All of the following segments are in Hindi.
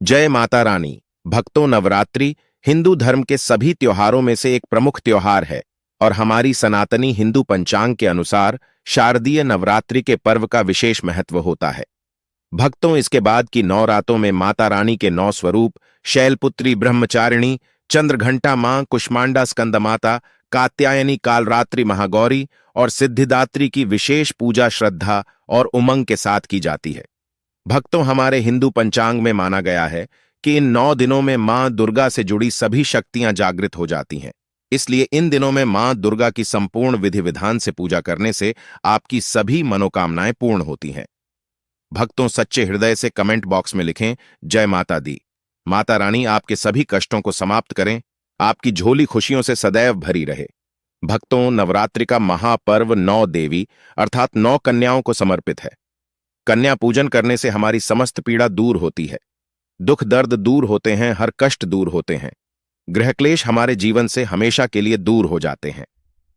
जय माता रानी। भक्तों, नवरात्रि हिंदू धर्म के सभी त्योहारों में से एक प्रमुख त्योहार है और हमारी सनातनी हिंदू पंचांग के अनुसार शारदीय नवरात्रि के पर्व का विशेष महत्व होता है। भक्तों, इसके बाद की 9 रातों में माता रानी के 9 स्वरूप शैलपुत्री ब्रह्मचारिणी, चंद्रघंटा मां, कुष्मांडा स्कंदमाता, कात्यायनी कालरात्रि महागौरी और सिद्धिदात्री की विशेष पूजा श्रद्धा और उमंग के साथ की जाती है। भक्तों, हमारे हिंदू पंचांग में माना गया है कि इन 9 दिनों में मां दुर्गा से जुड़ी सभी शक्तियां जागृत हो जाती हैं। इसलिए इन दिनों में मां दुर्गा की संपूर्ण विधि विधान से पूजा करने से आपकी सभी मनोकामनाएं पूर्ण होती हैं। भक्तों, सच्चे हृदय से कमेंट बॉक्स में लिखें जय माता दी। माता रानी आपके सभी कष्टों को समाप्त करें, आपकी झोली खुशियों से सदैव भरी रहे। भक्तों, नवरात्रि का महापर्व 9 देवी अर्थात 9 कन्याओं को समर्पित है। कन्या पूजन करने से हमारी समस्त पीड़ा दूर होती है, दुख दर्द दूर होते हैं, हर कष्ट दूर होते हैं, गृह क्लेश हमारे जीवन से हमेशा के लिए दूर हो जाते हैं।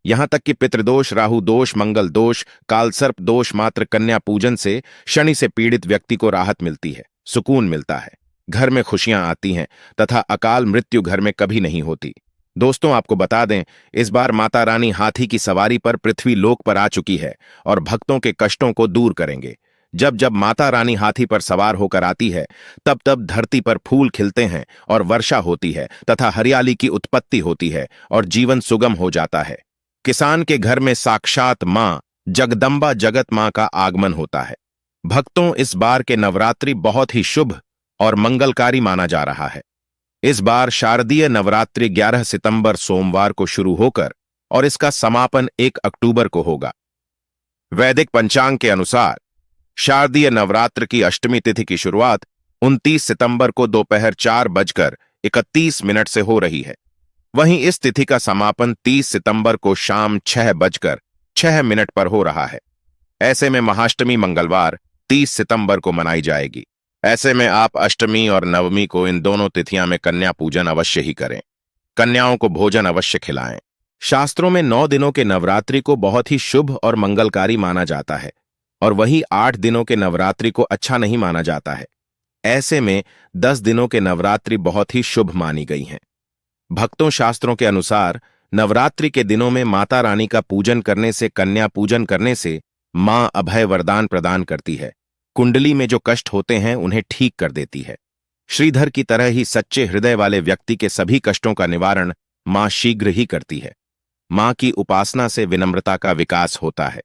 यहां तक कि पितृदोष, राहु दोष, मंगल दोष, कालसर्प दोष मात्र कन्या पूजन से शनि से पीड़ित व्यक्ति को राहत मिलती है, सुकून मिलता है, घर में खुशियां आती हैं तथा अकाल मृत्यु घर में कभी नहीं होती। दोस्तों, आपको बता दें, इस बार माता रानी हाथी की सवारी पर पृथ्वी लोक पर आ चुकी है और भक्तों के कष्टों को दूर करेंगे। जब जब माता रानी हाथी पर सवार होकर आती है, तब तब धरती पर फूल खिलते हैं और वर्षा होती है तथा हरियाली की उत्पत्ति होती है और जीवन सुगम हो जाता है। किसान के घर में साक्षात मां जगदम्बा जगत मां का आगमन होता है। भक्तों, इस बार के नवरात्रि बहुत ही शुभ और मंगलकारी माना जा रहा है। इस बार शारदीय नवरात्रि 11 सितंबर सोमवार को शुरू होकर और इसका समापन 1 अक्टूबर को होगा। वैदिक पंचांग के अनुसार शारदीय नवरात्र की अष्टमी तिथि की शुरुआत 29 सितंबर को दोपहर 4:31 से हो रही है। वहीं इस तिथि का समापन 30 सितंबर को शाम 6:06 पर हो रहा है। ऐसे में महाअष्टमी मंगलवार 30 सितंबर को मनाई जाएगी। ऐसे में आप अष्टमी और नवमी को इन दोनों तिथियां में कन्या पूजन अवश्य ही करें। कन्याओं को भोजन अवश्य खिलाएं। शास्त्रों में 9 दिनों के नवरात्रि को बहुत ही शुभ और मंगलकारी माना जाता है और वही 8 दिनों के नवरात्रि को अच्छा नहीं माना जाता है। ऐसे में 10 दिनों के नवरात्रि बहुत ही शुभ मानी गई हैं। भक्तों, शास्त्रों के अनुसार नवरात्रि के दिनों में माता रानी का पूजन करने से, कन्या पूजन करने से मां अभय वरदान प्रदान करती है। कुंडली में जो कष्ट होते हैं उन्हें ठीक कर देती है। श्रीधर की तरह ही सच्चे हृदय वाले व्यक्ति के सभी कष्टों का निवारण मां शीघ्र ही करती है। मां की उपासना से विनम्रता का विकास होता है।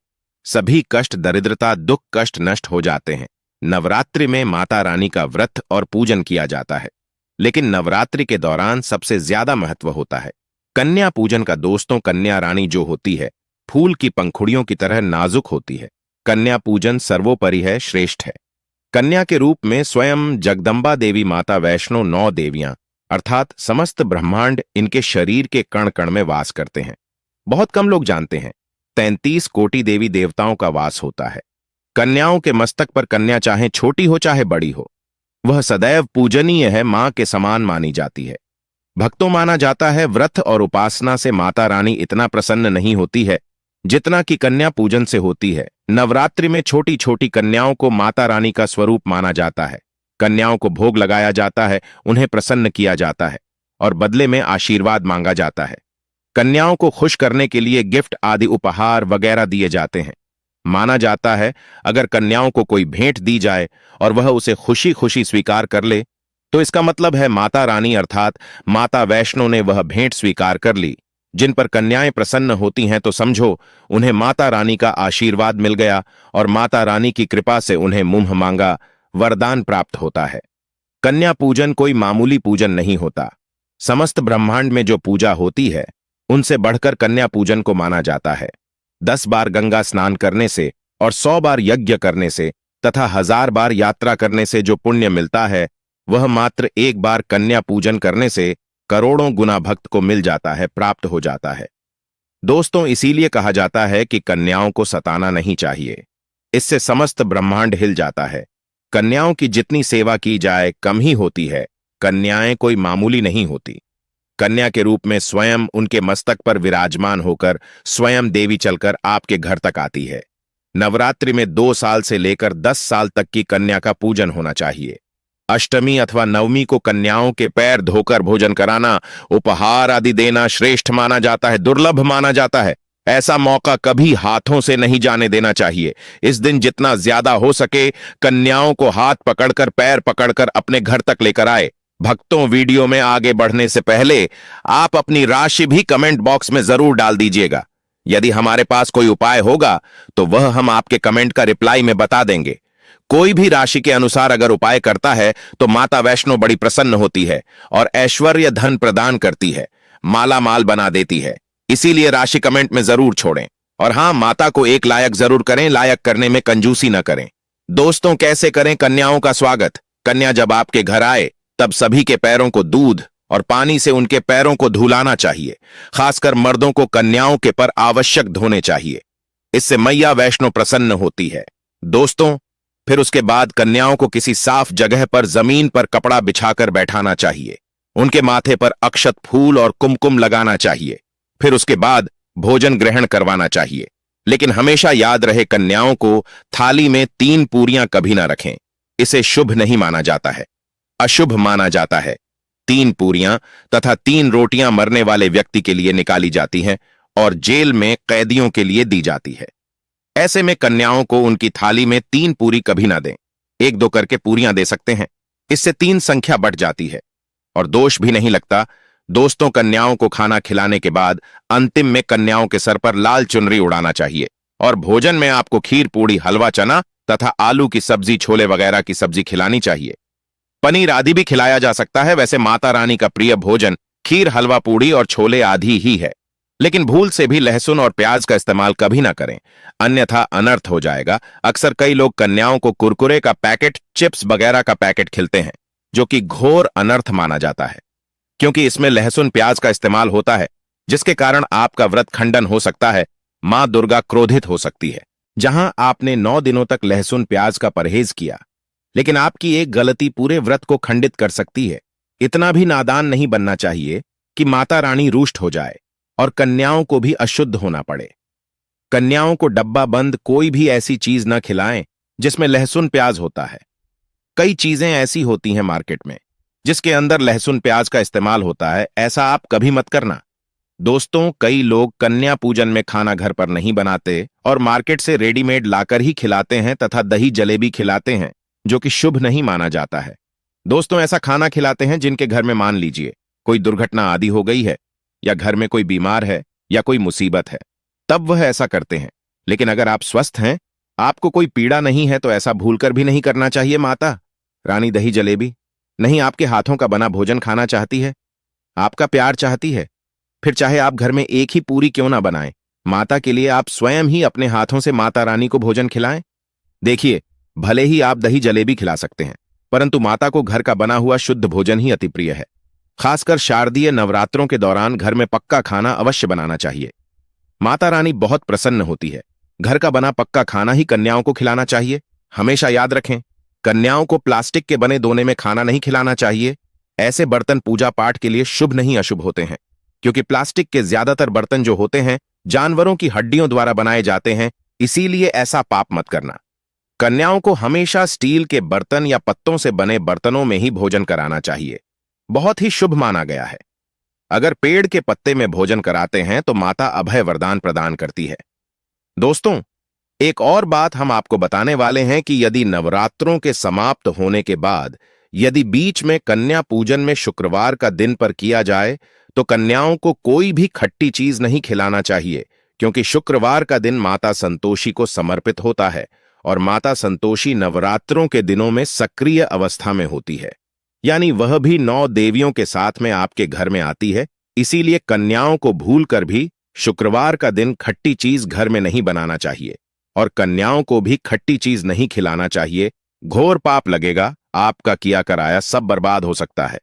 सभी कष्ट, दरिद्रता, दुख, कष्ट नष्ट हो जाते हैं। नवरात्रि में माता रानी का व्रत और पूजन किया जाता है, लेकिन नवरात्रि के दौरान सबसे ज्यादा महत्व होता है कन्या पूजन का। दोस्तों, कन्या रानी जो होती है फूल की पंखुड़ियों की तरह नाजुक होती है। कन्या पूजन सर्वोपरि है, श्रेष्ठ है। कन्या के रूप में स्वयं जगदम्बा देवी माता वैष्णो 9 देवियां अर्थात समस्त ब्रह्मांड इनके शरीर के कण कण में वास करते हैं। बहुत कम लोग जानते हैं 33 कोटि देवी देवताओं का वास होता है। कन्याओं के मस्तक पर कन्या चाहे छोटी हो चाहे बड़ी हो, वह सदैव पूजनीय है, मां के समान मानी जाती है। भक्तों, माना जाता है व्रत और उपासना से माता रानी इतना प्रसन्न नहीं होती है जितना कि कन्या पूजन से होती है। नवरात्रि में छोटी छोटी कन्याओं को माता रानी का स्वरूप माना जाता है। कन्याओं को भोग लगाया जाता है, उन्हें प्रसन्न किया जाता है और बदले में आशीर्वाद मांगा जाता है। कन्याओं को खुश करने के लिए गिफ्ट आदि उपहार वगैरह दिए जाते हैं। माना जाता है अगर कन्याओं को कोई भेंट दी जाए और वह उसे खुशी खुशी स्वीकार कर ले, तो इसका मतलब है माता रानी अर्थात माता वैष्णो ने वह भेंट स्वीकार कर ली। जिन पर कन्याएं प्रसन्न होती हैं तो समझो उन्हें माता रानी का आशीर्वाद मिल गया और माता रानी की कृपा से उन्हें मुंह मांगा वरदान प्राप्त होता है। कन्या पूजन कोई मामूली पूजन नहीं होता। समस्त ब्रह्मांड में जो पूजा होती है उनसे बढ़कर कन्या पूजन को माना जाता है। 10 बार गंगा स्नान करने से और 100 बार यज्ञ करने से तथा 1000 बार यात्रा करने से जो पुण्य मिलता है, वह मात्र 1 बार कन्या पूजन करने से करोड़ों गुना भक्त को मिल जाता है, प्राप्त हो जाता है। दोस्तों, इसीलिए कहा जाता है कि कन्याओं को सताना नहीं चाहिए, इससे समस्त ब्रह्मांड हिल जाता है। कन्याओं की जितनी सेवा की जाए कम ही होती है। कन्याएं कोई मामूली नहीं होती। कन्या के रूप में स्वयं उनके मस्तक पर विराजमान होकर स्वयं देवी चलकर आपके घर तक आती है। नवरात्रि में 2 साल से लेकर 10 साल तक की कन्या का पूजन होना चाहिए। अष्टमी अथवा नवमी को कन्याओं के पैर धोकर भोजन कराना, उपहार आदि देना श्रेष्ठ माना जाता है, दुर्लभ माना जाता है। ऐसा मौका कभी हाथों से नहीं जाने देना चाहिए। इस दिन जितना ज्यादा हो सके कन्याओं को हाथ पकड़कर पैर पकड़कर अपने घर तक लेकर आए। भक्तों, वीडियो में आगे बढ़ने से पहले आप अपनी राशि भी कमेंट बॉक्स में जरूर डाल दीजिएगा। यदि हमारे पास कोई उपाय होगा तो वह हम आपके कमेंट का रिप्लाई में बता देंगे। कोई भी राशि के अनुसार अगर उपाय करता है तो माता वैष्णो बड़ी प्रसन्न होती है और ऐश्वर्य धन प्रदान करती है, माला माल बना देती है। इसीलिए राशि कमेंट में जरूर छोड़ें। और हां, माता को एक लायक जरूर करें, लायक करने में कंजूसी न करें। दोस्तों, कैसे करें कन्याओं का स्वागत? कन्या जब आपके घर आए तब सभी के पैरों को दूध और पानी से उनके पैरों को धुलाना चाहिए। खासकर मर्दों को कन्याओं के पर आवश्यक धोने चाहिए। इससे मैया वैष्णो प्रसन्न होती है। दोस्तों, फिर उसके बाद कन्याओं को किसी साफ जगह पर जमीन पर कपड़ा बिछाकर बैठाना चाहिए। उनके माथे पर अक्षत, फूल और कुमकुम लगाना चाहिए। फिर उसके बाद भोजन ग्रहण करवाना चाहिए। लेकिन हमेशा याद रहे, कन्याओं को थाली में 3 पूरियां कभी ना रखें। इसे शुभ नहीं माना जाता है, अशुभ माना जाता है। 3 पूरियां तथा 3 रोटियां मरने वाले व्यक्ति के लिए निकाली जाती हैं और जेल में कैदियों के लिए दी जाती है। ऐसे में कन्याओं को उनकी थाली में 3 पूरी कभी ना दें। 1-2 करके पूरियां दे सकते हैं। इससे 3 संख्या बढ़ जाती है और दोष भी नहीं लगता। दोस्तों, कन्याओं को खाना खिलाने के बाद अंतिम में कन्याओं के सर पर लाल चुनरी उड़ाना चाहिए और भोजन में आपको खीर, पूड़ी, हलवा, चना तथा आलू की सब्जी, छोले वगैरह की सब्जी खिलानी चाहिए। पनीर आदि भी खिलाया जा सकता है। वैसे माता रानी का प्रिय भोजन खीर, हलवा, पूड़ी और छोले आदि ही है। लेकिन भूल से भी लहसुन और प्याज का इस्तेमाल कभी ना करें, अन्यथा अनर्थ हो जाएगा। अक्सर कई लोग कन्याओं को कुरकुरे का पैकेट, चिप्स वगैरह का पैकेट खिलाते हैं, जो कि घोर अनर्थ माना जाता है, क्योंकि इसमें लहसुन प्याज का इस्तेमाल होता है, जिसके कारण आपका व्रत खंडन हो सकता है। मां दुर्गा क्रोधित हो सकती है। जहां आपने 9 दिनों तक लहसुन प्याज का परहेज किया, लेकिन आपकी एक गलती पूरे व्रत को खंडित कर सकती है। इतना भी नादान नहीं बनना चाहिए कि माता रानी रुष्ट हो जाए और कन्याओं को भी अशुद्ध होना पड़े। कन्याओं को डब्बा बंद कोई भी ऐसी चीज न खिलाएं जिसमें लहसुन प्याज होता है। कई चीजें ऐसी होती हैं मार्केट में जिसके अंदर लहसुन प्याज का इस्तेमाल होता है। ऐसा आप कभी मत करना। दोस्तों, कई लोग कन्या पूजन में खाना घर पर नहीं बनाते और मार्केट से रेडीमेड लाकर ही खिलाते हैं तथा दही जलेबी खिलाते हैं, जो कि शुभ नहीं माना जाता है। दोस्तों, ऐसा खाना खिलाते हैं जिनके घर में मान लीजिए कोई दुर्घटना आदि हो गई है, या घर में कोई बीमार है, या कोई मुसीबत है, तब वह ऐसा करते हैं। लेकिन अगर आप स्वस्थ हैं, आपको कोई पीड़ा नहीं है, तो ऐसा भूलकर भी नहीं करना चाहिए। माता रानी दही जलेबी नहीं, आपके हाथों का बना भोजन खाना चाहती है, आपका प्यार चाहती है। फिर चाहे आप घर में एक ही पूरी क्यों ना बनाएं, माता के लिए आप स्वयं ही अपने हाथों से माता रानी को भोजन खिलाएं। देखिए, भले ही आप दही जलेबी खिला सकते हैं, परंतु माता को घर का बना हुआ शुद्ध भोजन ही अति प्रिय है। खासकर शारदीय नवरात्रों के दौरान घर में पक्का खाना अवश्य बनाना चाहिए। माता रानी बहुत प्रसन्न होती है। घर का बना पक्का खाना ही कन्याओं को खिलाना चाहिए। हमेशा याद रखें, कन्याओं को प्लास्टिक के बने दोने में खाना नहीं खिलाना चाहिए। ऐसे बर्तन पूजा पाठ के लिए शुभ नहीं अशुभ होते हैं, क्योंकि प्लास्टिक के ज्यादातर बर्तन जो होते हैं जानवरों की हड्डियों द्वारा बनाए जाते हैं। इसीलिए ऐसा पाप मत करना। कन्याओं को हमेशा स्टील के बर्तन या पत्तों से बने बर्तनों में ही भोजन कराना चाहिए। बहुत ही शुभ माना गया है। अगर पेड़ के पत्ते में भोजन कराते हैं तो माता अभय वरदान प्रदान करती है। दोस्तों, एक और बात हम आपको बताने वाले हैं कि यदि नवरात्रों के समाप्त होने के बाद यदि बीच में कन्या पूजन में शुक्रवार का दिन पर किया जाए तो कन्याओं को कोई भी खट्टी चीज नहीं खिलाना चाहिए, क्योंकि शुक्रवार का दिन माता संतोषी को समर्पित होता है और माता संतोषी नवरात्रों के दिनों में सक्रिय अवस्था में होती है, यानी वह भी 9 देवियों के साथ में आपके घर में आती है। इसीलिए कन्याओं को भूलकर भी शुक्रवार का दिन खट्टी चीज घर में नहीं बनाना चाहिए और कन्याओं को भी खट्टी चीज नहीं खिलाना चाहिए। घोर पाप लगेगा, आपका किया कराया सब बर्बाद हो सकता है।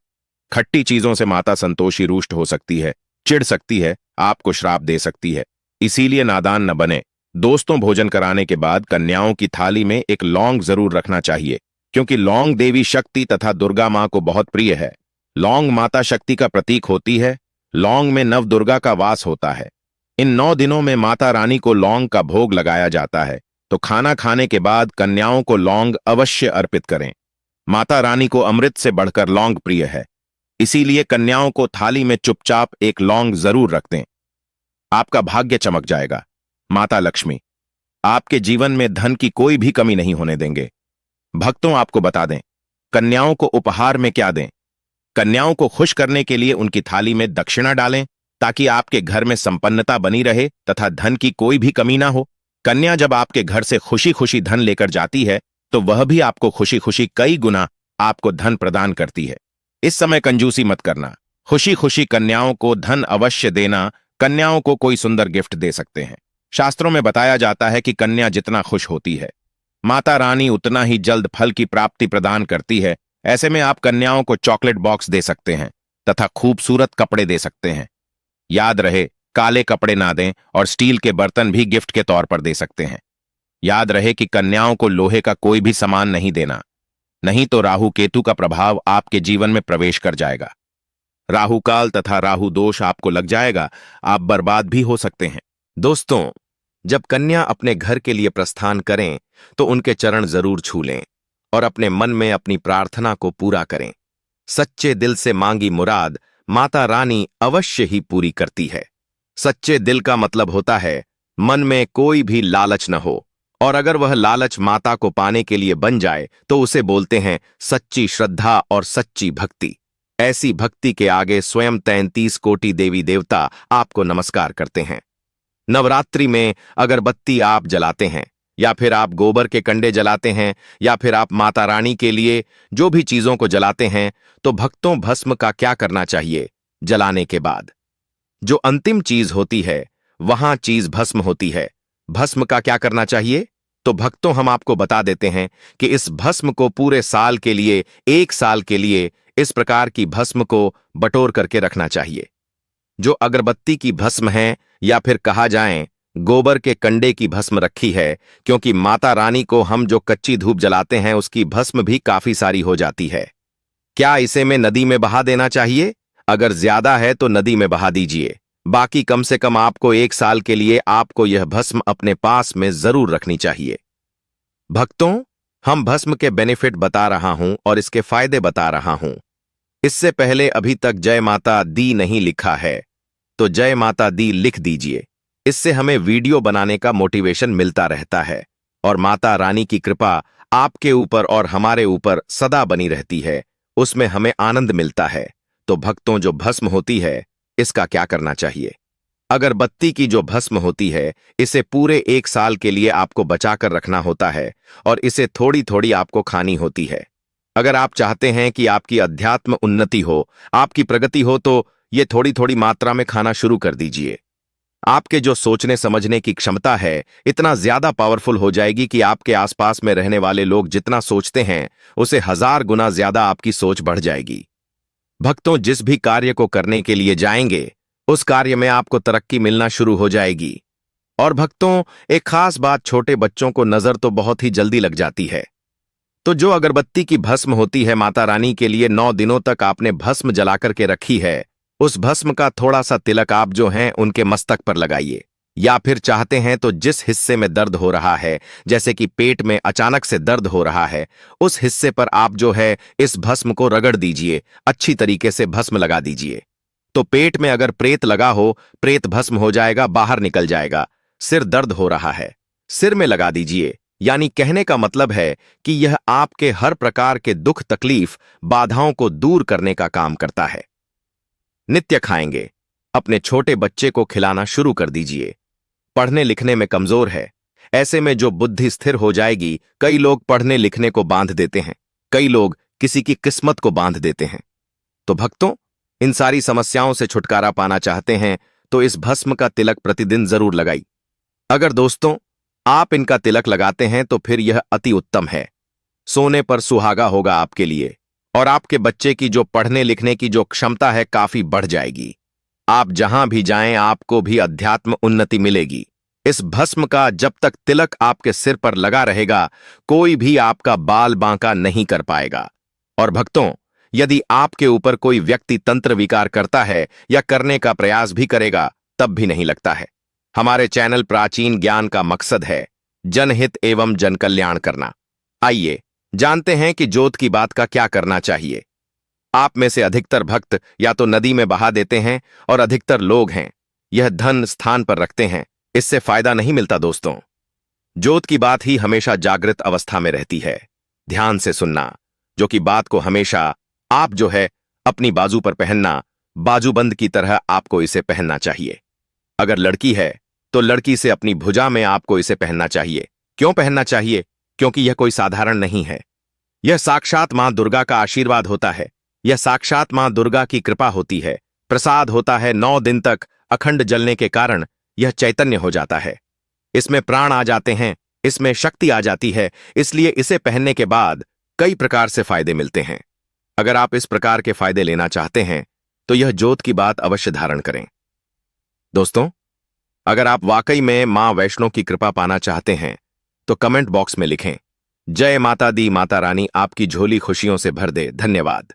खट्टी चीजों से माता संतोषी रुष्ट हो सकती है, चिढ़ सकती है, आपको श्राप दे सकती है। इसीलिए नादान न बने। दोस्तों, भोजन कराने के बाद कन्याओं की थाली में एक लौंग जरूर रखना चाहिए, क्योंकि लौंग देवी शक्ति तथा दुर्गा मां को बहुत प्रिय है। लौंग माता शक्ति का प्रतीक होती है। लौंग में नव दुर्गा का वास होता है। इन 9 दिनों में माता रानी को लौंग का भोग लगाया जाता है, तो खाना खाने के बाद कन्याओं को लौंग अवश्य अर्पित करें। माता रानी को अमृत से बढ़कर लौंग प्रिय है, इसीलिए कन्याओं को थाली में चुपचाप एक लौंग जरूर रख दें। आपका भाग्य चमक जाएगा। माता लक्ष्मी आपके जीवन में धन की कोई भी कमी नहीं होने देंगे। भक्तों, आपको बता दें, कन्याओं को उपहार में क्या दें? कन्याओं को खुश करने के लिए उनकी थाली में दक्षिणा डालें, ताकि आपके घर में संपन्नता बनी रहे तथा धन की कोई भी कमी ना हो। कन्या जब आपके घर से खुशी खुशी धन लेकर जाती है, तो वह भी आपको खुशी खुशी कई गुना आपको धन प्रदान करती है। इस समय कंजूसी मत करना। खुशी खुशी कन्याओं को धन अवश्य देना। कन्याओं को कोई सुंदर गिफ्ट दे सकते हैं। शास्त्रों में बताया जाता है कि कन्या जितना खुश होती है, माता रानी उतना ही जल्द फल की प्राप्ति प्रदान करती है। ऐसे में आप कन्याओं को चॉकलेट बॉक्स दे सकते हैं तथा खूबसूरत कपड़े दे सकते हैं। याद रहे, काले कपड़े ना दें और स्टील के बर्तन भी गिफ्ट के तौर पर दे सकते हैं। याद रहे कि कन्याओं को लोहे का कोई भी सामान नहीं देना, नहीं तो राहु केतु का प्रभाव आपके जीवन में प्रवेश कर जाएगा। राहु काल तथा राहु दोष आपको लग जाएगा, आप बर्बाद भी हो सकते हैं। दोस्तों, जब कन्या अपने घर के लिए प्रस्थान करें तो उनके चरण जरूर छू लें और अपने मन में अपनी प्रार्थना को पूरा करें। सच्चे दिल से मांगी मुराद माता रानी अवश्य ही पूरी करती है। सच्चे दिल का मतलब होता है मन में कोई भी लालच न हो, और अगर वह लालच माता को पाने के लिए बन जाए तो उसे बोलते हैं सच्ची श्रद्धा और सच्ची भक्ति। ऐसी भक्ति के आगे स्वयं 33 कोटि देवी देवता आपको नमस्कार करते हैं। नवरात्रि में अगरबत्ती आप जलाते हैं, या फिर आप गोबर के कंडे जलाते हैं, या फिर आप माता रानी के लिए जो भी चीजों को जलाते हैं, तो भक्तों, भस्म का क्या करना चाहिए? जलाने के बाद जो अंतिम चीज होती है वहां चीज भस्म होती है। भस्म का क्या करना चाहिए? तो भक्तों, हम आपको बता देते हैं कि इस भस्म को पूरे साल के लिए, 1 साल के लिए इस प्रकार की भस्म को बटोर करके रखना चाहिए। जो अगरबत्ती की भस्म है, या फिर कहा जाए गोबर के कंडे की भस्म रखी है, क्योंकि माता रानी को हम जो कच्ची धूप जलाते हैं उसकी भस्म भी काफी सारी हो जाती है। क्या इसे में नदी में बहा देना चाहिए? अगर ज्यादा है तो नदी में बहा दीजिए। बाकी कम से कम आपको 1 साल के लिए आपको यह भस्म अपने पास में जरूर रखनी चाहिए। भक्तों, हम भस्म के बेनिफिट बता रहा हूं और इसके फायदे बता रहा हूं। इससे पहले अभी तक जय माता दी नहीं लिखा है तो जय माता दी लिख दीजिए। इससे हमें वीडियो बनाने का मोटिवेशन मिलता रहता है और माता रानी की कृपा आपके ऊपर और हमारे ऊपर सदा बनी रहती है, उसमें हमें आनंद मिलता है। तो भक्तों, जो भस्म होती है इसका क्या करना चाहिए? अगरबत्ती की जो भस्म होती है इसे पूरे 1 साल के लिए आपको बचाकर रखना होता है और इसे थोड़ी थोड़ी आपको खानी होती है। अगर आप चाहते हैं कि आपकी अध्यात्म उन्नति हो, आपकी प्रगति हो, तो ये थोड़ी थोड़ी मात्रा में खाना शुरू कर दीजिए। आपके जो सोचने समझने की क्षमता है इतना ज्यादा पावरफुल हो जाएगी कि आपके आसपास में रहने वाले लोग जितना सोचते हैं उसे 1000 गुना ज्यादा आपकी सोच बढ़ जाएगी। भक्तों, जिस भी कार्य को करने के लिए जाएंगे उस कार्य में आपको तरक्की मिलना शुरू हो जाएगी। और भक्तों, एक खास बात, छोटे बच्चों को नजर तो बहुत ही जल्दी लग जाती है। तो जो अगरबत्ती की भस्म होती है माता रानी के लिए 9 दिनों तक आपने भस्म जलाकर के रखी है, उस भस्म का थोड़ा सा तिलक आप जो हैं उनके मस्तक पर लगाइए। या फिर चाहते हैं तो जिस हिस्से में दर्द हो रहा है, जैसे कि पेट में अचानक से दर्द हो रहा है, उस हिस्से पर आप जो है इस भस्म को रगड़ दीजिए, अच्छी तरीके से भस्म लगा दीजिए। तो पेट में अगर प्रेत लगा हो, प्रेत भस्म हो जाएगा, बाहर निकल जाएगा। सिर दर्द हो रहा है, सिर में लगा दीजिए। यानी कहने का मतलब है कि यह आपके हर प्रकार के दुख, तकलीफ, बाधाओं को दूर करने का काम करता है। नित्य खाएंगे। अपने छोटे बच्चे को खिलाना शुरू कर दीजिए। पढ़ने लिखने में कमजोर है, ऐसे में जो बुद्धि स्थिर हो जाएगी, कई लोग पढ़ने लिखने को बांध देते हैं, कई लोग किसी की किस्मत को बांध देते हैं। तो भक्तों, इन सारी समस्याओं से छुटकारा पाना चाहते हैं तो इस भस्म का तिलक प्रतिदिन जरूर लगाइए। अगर दोस्तों आप इनका तिलक लगाते हैं तो फिर यह अति उत्तम है। सोने पर सुहागा होगा आपके लिए, और आपके बच्चे की जो पढ़ने लिखने की जो क्षमता है काफी बढ़ जाएगी। आप जहां भी जाएं आपको भी अध्यात्म उन्नति मिलेगी। इस भस्म का जब तक तिलक आपके सिर पर लगा रहेगा, कोई भी आपका बाल बांका नहीं कर पाएगा। और भक्तों, यदि आपके ऊपर कोई व्यक्ति तंत्र विकार करता है या करने का प्रयास भी करेगा, तब भी नहीं लगता है। हमारे चैनल प्राचीन ज्ञान का मकसद है जनहित एवं जन कल्याण करना। आइए जानते हैं कि जोत की बात का क्या करना चाहिए। आप में से अधिकतर भक्त या तो नदी में बहा देते हैं और अधिकतर लोग हैं यह धन स्थान पर रखते हैं। इससे फायदा नहीं मिलता दोस्तों। जोत की बात ही हमेशा जागृत अवस्था में रहती है। ध्यान से सुनना, जो कि बात को हमेशा आप जो है अपनी बाजू पर पहनना, बाजूबंद की तरह आपको इसे पहनना चाहिए। अगर लड़की है तो लड़की से अपनी भुजा में आपको इसे पहनना चाहिए। क्यों पहनना चाहिए? क्योंकि यह कोई साधारण नहीं है। यह साक्षात मां दुर्गा का आशीर्वाद होता है। यह साक्षात मां दुर्गा की कृपा होती है। प्रसाद होता है। 9 दिन तक अखंड जलने के कारण यह चैतन्य हो जाता है। इसमें प्राण आ जाते हैं, इसमें शक्ति आ जाती है। इसलिए इसे पहनने के बाद कई प्रकार से फायदे मिलते हैं। अगर आप इस प्रकार के फायदे लेना चाहते हैं तो यह जोत की बात अवश्य धारण करें। दोस्तों, अगर आप वाकई में मां वैष्णो की कृपा पाना चाहते हैं तो कमेंट बॉक्स में लिखें, जय माता दी, माता रानी आपकी झोली खुशियों से भर दे। धन्यवाद।